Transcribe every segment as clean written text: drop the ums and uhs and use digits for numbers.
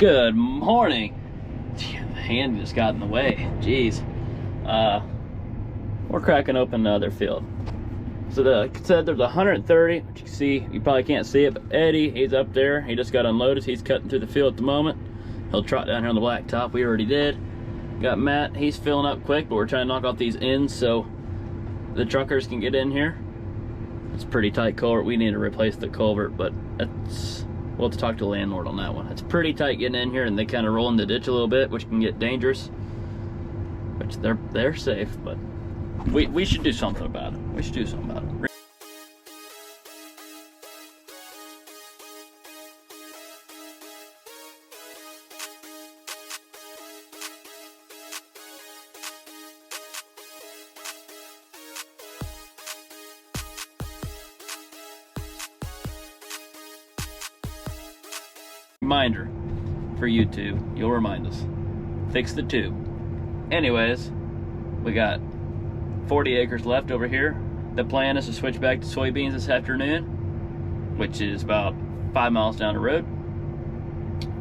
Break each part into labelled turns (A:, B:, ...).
A: Good morning. The hand just got in the way. Jeez. We're cracking open another field. So like I said, there's 130, which you can see, you probably can't see it, but Eddie, he's up there. He just got unloaded. He's cutting through the field at the moment. He'll trot down here on the blacktop. We already did. Got Matt, he's filling up quick, but we're trying to knock off these ends so the truckers can get in here. It's pretty tight culvert. We need to replace the culvert, but we'll have to talk to the landlord on that one. It's pretty tight getting in here, and they kind of roll in the ditch a little bit, which can get dangerous. Which they're safe, but we should do something about it. We should do something about it. Reminder for YouTube, you'll remind us. Fix the tube. Anyways, we got 40 acres left over here. The plan is to switch back to soybeans this afternoon, which is about 5 miles down the road.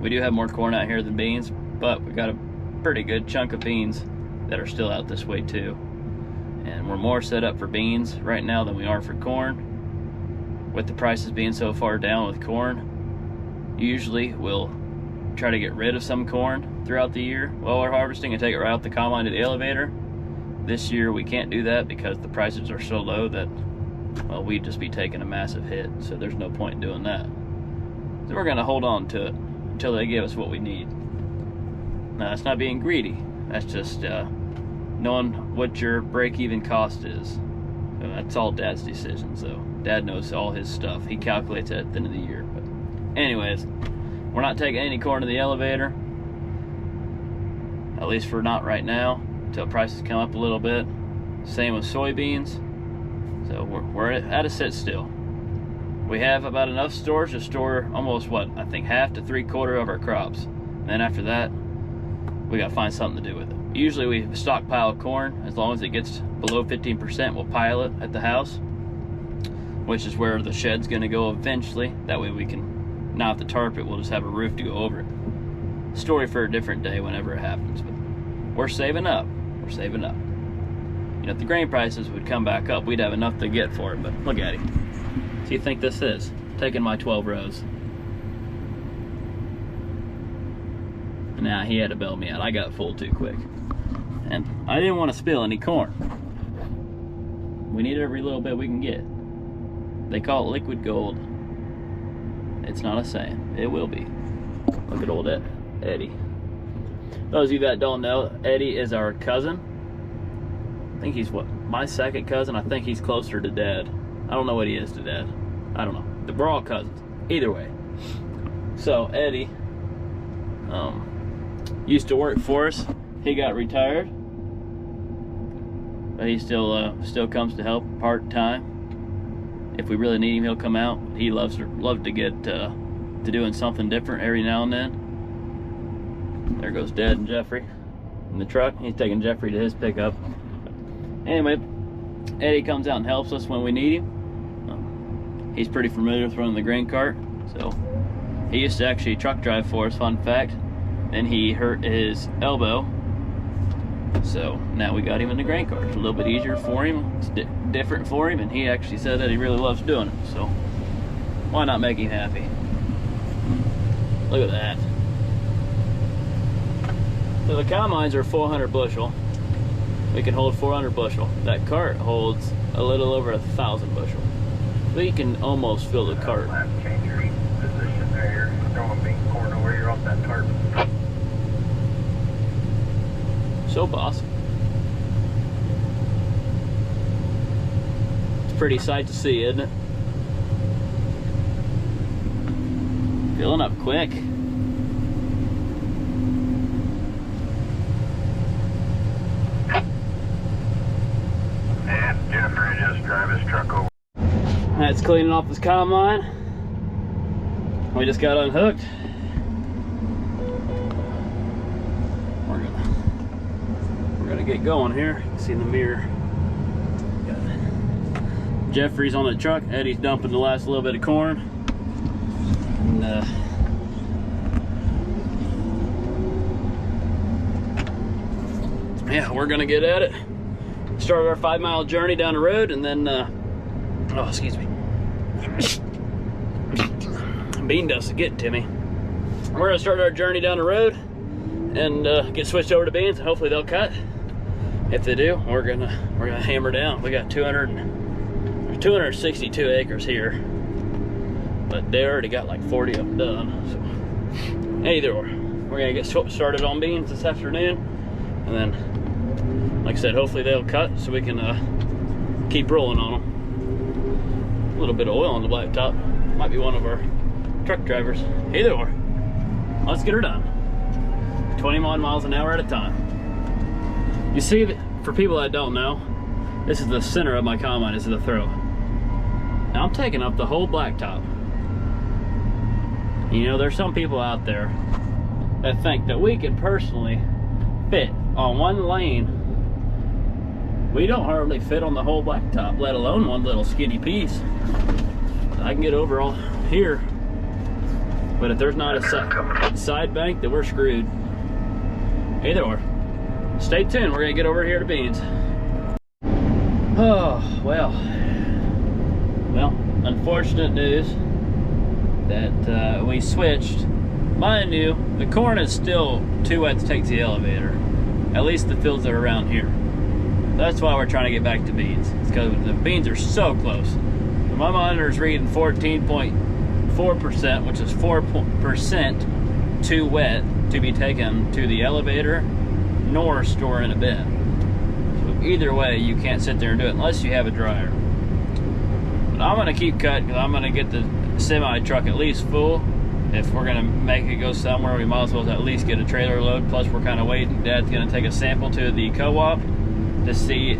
A: We do have more corn out here than beans, but we got a pretty good chunk of beans that are still out this way too. And we're more set up for beans right now than we are for corn. With the prices being so far down with corn, usually we'll try to get rid of some corn throughout the year while we're harvesting and take it right out the combine to the elevator. This year we can't do that because the prices are so low that, well, we'd just be taking a massive hit, so there's no point in doing that. So we're gonna hold on to it until they give us what we need. Now, that's not being greedy, that's just knowing what your break-even cost is. So that's all Dad's decision, so Dad knows all his stuff. He calculates it at the end of the year. But anyways, we're not taking any corn to the elevator, at least for not right now, until prices come up a little bit. Same with soybeans. So we're at a sit still. We have about enough storage to store almost, what, I think half to 3/4 of our crops. And then after that, we gotta find something to do with it. Usually we stockpile corn. As long as it gets below 15%, we'll pile it at the house, which is where the shed's gonna go eventually. That way we can not have to tarp it, we'll just have a roof to go over it. Story for a different day whenever it happens, but we're saving up. We're saving up. You know, if the grain prices would come back up, we'd have enough to get for it, but look at him. What do you think this is? Taking my 12 rows. Nah, he had to bail me out. I got full too quick. And I didn't want to spill any corn. We need every little bit we can get. They call it liquid gold. It's not a saying. It will be. Look at old Eddie. Those of you that don't know, Eddie is our cousin. I think he's, what, my second cousin? I think he's closer to Dad. I don't know what he is to Dad. I don't know. We're all cousins. Either way. So, Eddie used to work for us. He got retired. But he still comes to help part-time. If we really need him, he'll come out. He loves to get to doing something different every now and then. There goes Dad and Jeffrey in the truck. He's taking Jeffrey to his pickup. Anyway, Eddie comes out and helps us when we need him. He's pretty familiar with running the grain cart. So he used to actually truck drive for us, fun fact. Then he hurt his elbow. So now we got him in the grain cart. It's a little bit easier for him. It's different for him, and he actually said that he really loves doing it. So why not make him happy? Look at that. So the combines are 400 bushel. We can hold 400 bushel. That cart holds a little over 1,000 bushel. We can almost fill the cart.
B: Change your position there. You're throwing bean corn over here off that tarp.
A: So boss. It's a pretty sight to see, isn't it? Filling up quick.
B: And Jeffrey just drive his truck over.
A: That's cleaning off this combine. We just got unhooked. We're gonna get going here. See in the mirror. Jeffrey's on the truck. Eddie's dumping the last little bit of corn. And yeah, we're gonna get at it. Start our 5-mile journey down the road, and then oh, excuse me, bean dust is getting to me. We're gonna start our journey down the road and get switched over to beans, and hopefully they'll cut. If they do, we're gonna hammer down. We got 262 acres here, but they already got like 40 of them done. So either or, we're gonna get started on beans this afternoon, and then, like I said, hopefully they'll cut so we can keep rolling on them. A little bit of oil on the blacktop. Might be one of our truck drivers. Either or, let's get her done. 21 miles an hour at a time. You see, for people that don't know, this is the center of my combine. This is the throw. Now I'm taking up the whole blacktop. You know, there's some people out there that think that we can personally fit on one lane. We don't hardly fit on the whole blacktop, let alone one little skinny piece. I can get over all here, but if there's not a side bank, then we're screwed. Either or. Stay tuned, we're gonna get over here to beans. Oh, well, unfortunate news that we switched. Mind you, the corn is still too wet to take to the elevator. At least the fields that are around here. That's why we're trying to get back to beans. It's because the beans are so close. My monitor is reading 14.4%, which is 4% too wet to be taken to the elevator nor store in a bin. So either way, you can't sit there and do it unless you have a dryer. But I'm gonna keep cutting because I'm gonna get the semi truck at least full. If we're gonna make it go somewhere, we might as well at least get a trailer load. Plus, we're kind of waiting. Dad's gonna take a sample to the co-op to see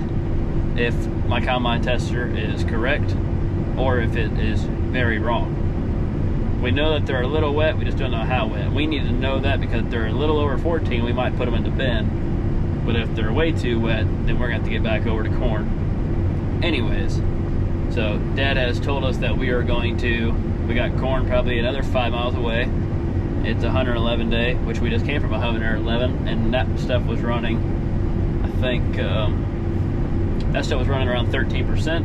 A: if my combine tester is correct or if it is very wrong. We know that they're a little wet, we just don't know how wet. We need to know that because if they're a little over 14, we might put them in the bin. But if they're way too wet, then we're gonna have to get back over to corn. Anyways, so Dad has told us that we are going to, we got corn probably another 5 miles away. It's 111 day, which we just came from 111, and that stuff was running, I think, that stuff was running around 13%.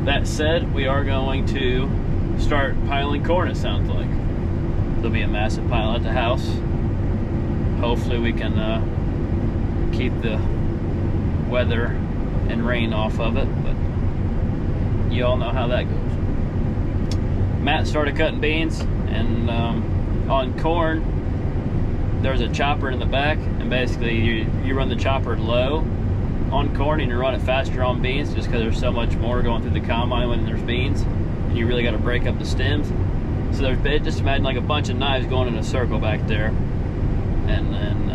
A: That said, we are going to start piling corn, it sounds like. There'll be a massive pile at the house. Hopefully we can keep the weather and rain off of it, but you all know how that goes. Matt started cutting beans, and on corn, there's a chopper in the back, and basically you run the chopper low on corn and you run it faster on beans just because there's so much more going through the combine when there's beans. You really got to break up the stems. So there's, just imagine like a bunch of knives going in a circle back there, and then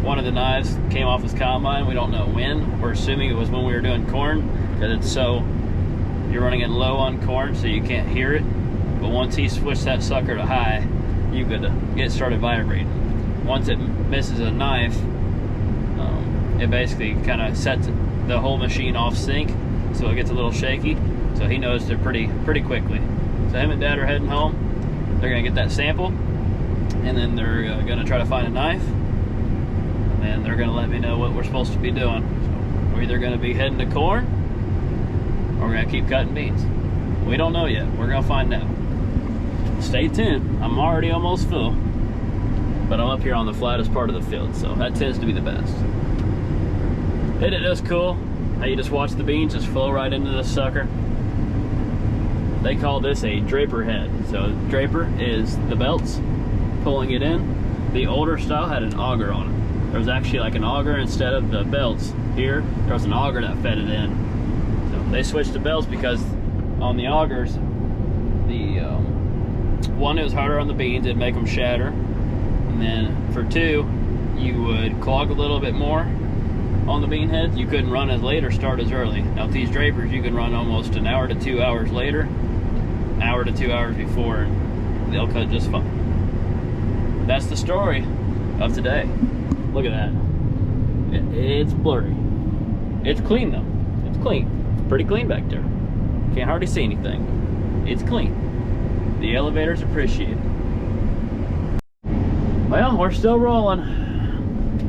A: one of the knives came off his combine. We don't know when. We're assuming it was when we were doing corn because it's so, you're running it low on corn so you can't hear it. But once he switched that sucker to high, you could get started vibrating. Once it misses a knife, it basically kind of sets the whole machine off sync, so it gets a little shaky. So he noticed it pretty quickly. So him and Dad are heading home. They're gonna get that sample, and then they're gonna try to find a knife, and then they're gonna let me know what we're supposed to be doing. So we're either gonna be heading to corn, or we're gonna keep cutting beans. We don't know yet. We're gonna find out. Stay tuned. I'm already almost full, but I'm up here on the flattest part of the field, so that tends to be the best. Isn't it just cool how you just watch the beans just flow right into this sucker? They call this a draper head. So draper is the belts pulling it in. The older style had an auger on it. There was actually like an auger instead of the belts. Here, there was an auger that fed it in. So they switched to belts because on the augers, the one, it was harder on the beans, it'd make them shatter. And then for two, you would clog a little bit more on the bean heads. You couldn't run as late or start as early. Now with these drapers, you can run almost an hour to 2 hours later, hour to 2 hours before, and they'll cut just fine. That's the story of today. Look at that. It's blurry. It's clean though. It's clean. It's pretty clean back there. Can't hardly see anything. It's clean. The elevators appreciate it. Well, we're still rolling.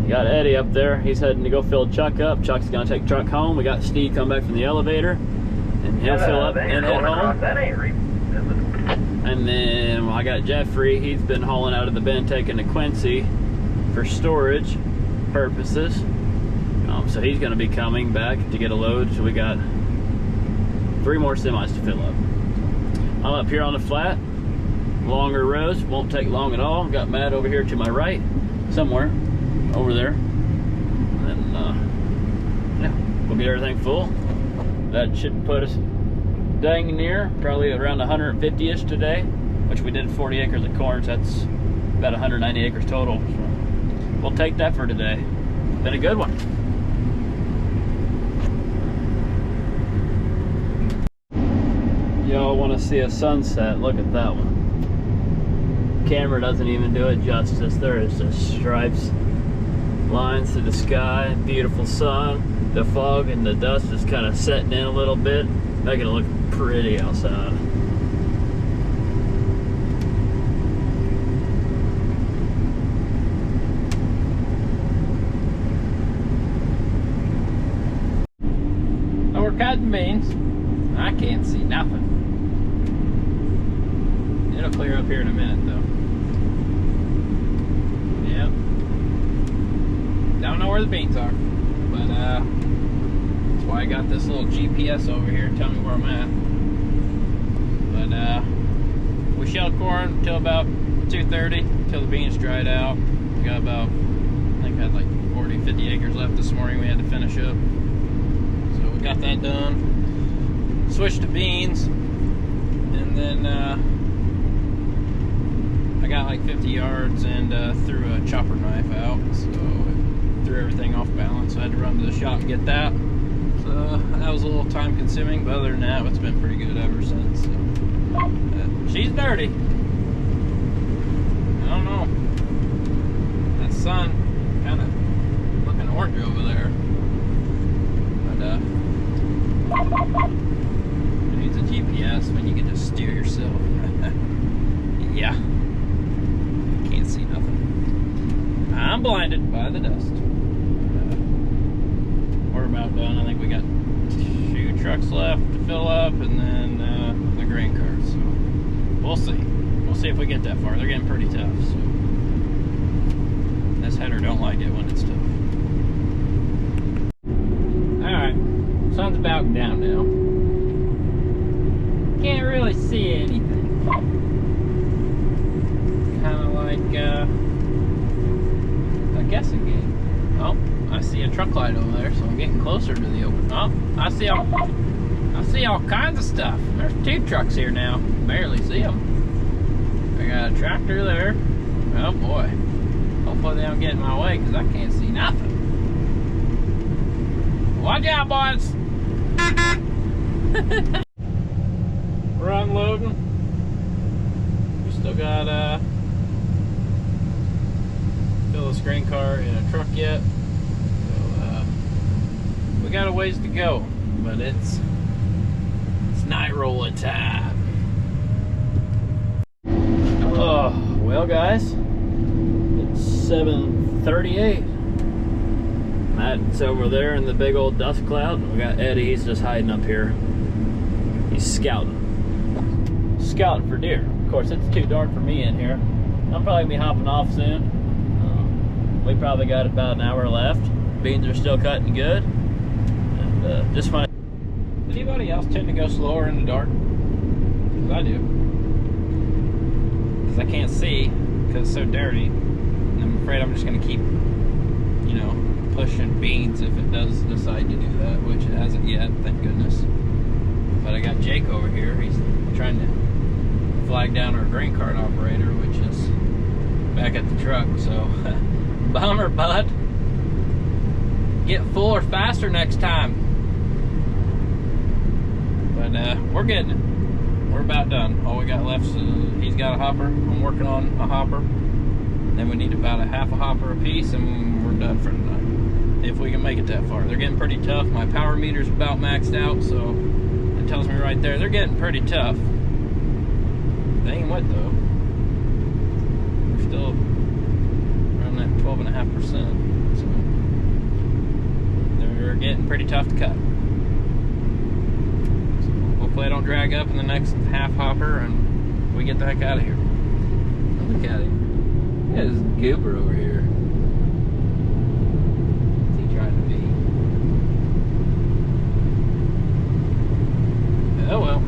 A: We got Eddie up there. He's heading to go fill Chuck up. Chuck's gonna take Truck home. We got Steve come back from the elevator, and he'll fill up and head home.
B: That ain't
A: And then I got Jeffrey. He's been hauling out of the bin, taking to Quincy for storage purposes. So he's going to be coming back to get a load. So we got 3 more semis to fill up. I'm up here on the flat. Longer rows, won't take long at all. Got Matt over here to my right, somewhere over there. And yeah, we'll get everything full. That should put us dang near, probably around 150-ish today, which we did 40 acres of corn, so that's about 190 acres total. So we'll take that for today. Been a good one. Y'all want to see a sunset? Look at that one. Camera doesn't even do it justice. There is just stripes, lines through the sky, beautiful sun. The fog and the dust is kind of setting in a little bit, making it look pretty outside.
C: So we're cutting beans. I can't see nothing. It'll clear up here in a minute though. Yep. Don't know where the beans are, but that's why I got this little GPS over here to tell me where I'm at. But we shelled corn till about 2:30 till the beans dried out. We got about, I think I had like 40-50 acres left this morning we had to finish up. So we got that done. Switched to beans, and then I got like 50 yards and threw a chopper knife out, so it threw everything off balance. So I had to run to the shop and get that. So that was a little time consuming, but other than that, it's been pretty good ever since. So, she's dirty. I don't know. That sun kind of looking orange over there. But it needs a GPS when you can just steer yourself. Yeah. Can't see nothing. I'm blinded by the dust. We're about done. I think we got 2 trucks left to fill up, and then the grain cart. So we'll see. We'll see if we get that far. They're getting pretty tough. So this header don't like it when it's tough. All right, sun's about down now. Can't really see anything. Kind of like a guessing game. Oh, I see a truck light over there, so I'm getting closer to the open. Oh, I see all kinds of stuff. There's 2 trucks here now. Barely see them. I got a tractor there. Oh boy. Hopefully they don't get in my way because I can't see nothing. Watch out, boys. We're unloading. We still got fill this grain car in a truck yet. So we got a ways to go, but it's night rolling time. Oh, well guys, it's 7:38. Matt's over there in the big old dust cloud. We got Eddie, he's just hiding up here. He's scouting for deer. Of course, it's too dark for me in here. I'm probably gonna be hopping off soon. We probably got about an hour left. Beans are still cutting good. And just fine. Does anybody else tend to go slower in the dark? Because I do. Because I can't see because it's so dirty. And I'm afraid I'm just gonna keep, you know, pushing beans if it does decide to do that, which it hasn't yet, thank goodness. But I got Jake over here. He's trying to flag down our grain cart operator, which is back at the truck. So bummer, bud. Get fuller faster next time. But we're getting it. We're about done. All we got left is he's got a hopper. I'm working on a hopper. Then we need about a half a hopper a piece, and we're done for tonight. If we can make it that far. They're getting pretty tough. My power meter's about maxed out, so it tells me right there they're getting pretty tough. They ain't wet though. We're still running at 12.5%. So pretty tough to cut. So hopefully I don't drag up in the next half hopper and we get the heck out of here. Look at him. Look at this goober over here. What's he trying to be? Oh well.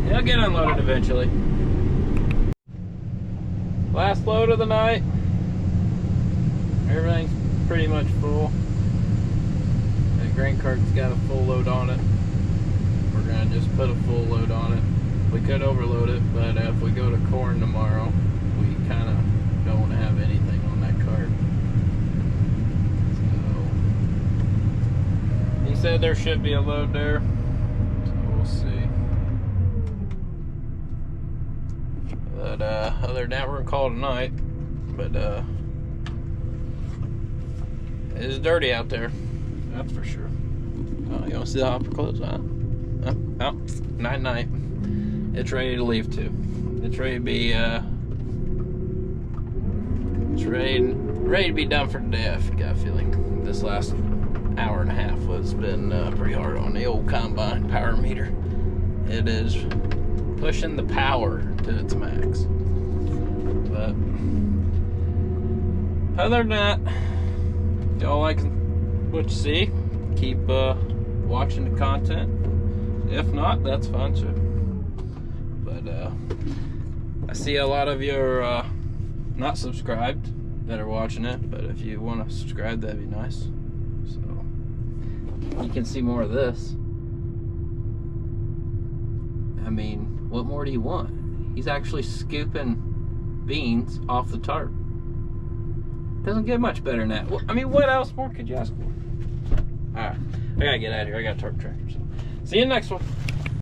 C: He'll get unloaded eventually. Last load of the night. Everything's pretty much full. The grain cart's got a full load on it. We're gonna just put a full load on it. We could overload it, but if we go to corn tomorrow, we kind of don't want to have anything on that cart. So he said there should be a load there, so we'll see. But other than that, we're gonna call it a night. But it's dirty out there, that's for sure. Oh, you want to see the hopper close? Oh, night night. It's ready to leave too. It's ready to be it's ready to be done for the day. I've got a feeling this last hour and a half has been pretty hard on the old combine power meter. It is pushing the power to its max. But other than that, y'all like what you see, keep watching the content. If not, that's fine too. But I see a lot of you are not subscribed that are watching it, but if you want to subscribe, that'd be nice. So you can see more of this. I mean, what more do you want? He's actually scooping beans off the tarp. Doesn't get much better than that. Well, I mean, what else more could you ask for? Alright, I gotta get out of here. I got a tarp tractor. So see you in the next one.